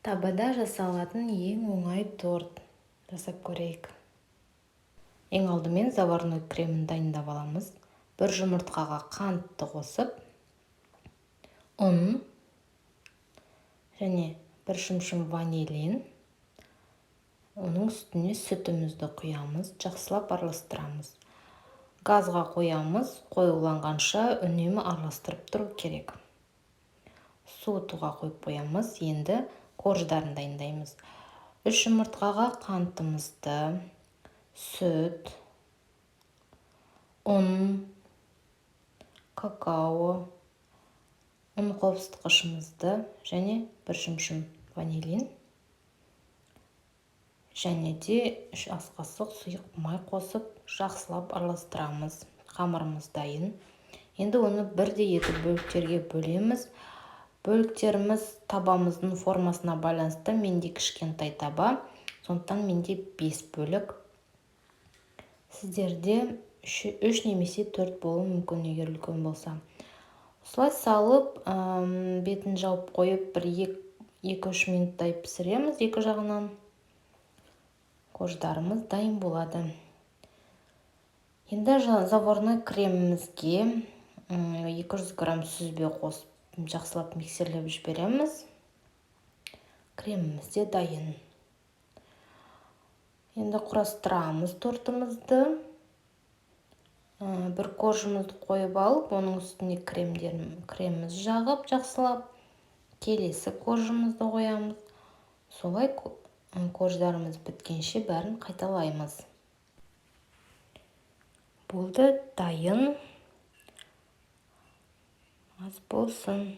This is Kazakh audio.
Табада жасалатын ең оңай торт жасап көрейік. Ең алдымен заварной кремін дайындап аламыз. Бір жұмыртқаға қантты қосып, ұн және бір шымшым ванилин. Оның үстіне сүтімізді құямыз, жақсылап араластырамыз. Газға қоямыз, қоюланғанша үнемі араластырып тұру керек. Суытуға қойып қоямыз. Енді корждарын дайындаймыз. 3 жұмыртқаға қантымызды, сүт, ұн, какао, ұн қобыздықышымызды және бір шымшым ванилин және де 3 ас қасық сұйық май қосып, жақсылап араластырамыз. Қамырымыз дайын. Енді оны 1-2 бөліктерге бөлеміз. Бөліктеріміз табамыздың формасына байланысты. Менде кішкентай таба, сондықтан менде 5 бөлік. Сіздерде 3 немесе 4 болуы мүмкін, егер үлкен болса. Осылай салып, бетін жауып қойып, 1-2-3 минуттай пісіреміз екі жағынан. Корждарымыз дайын болады. Енді заварной кремімізге 200 грамм сүзбе қосып, жақсылап миксерлеп жібереміз. Креміміз де дайын. Енді құрастырамыз тортымызды. Бір коржымызды қойып алып, оның үстіне креміміз жағып, жақсылап. Келесі коржымызды қоямыз. Солай корждарымыз біткенше бәрін қайталаймыз. Болды, дайын. Аз болсын.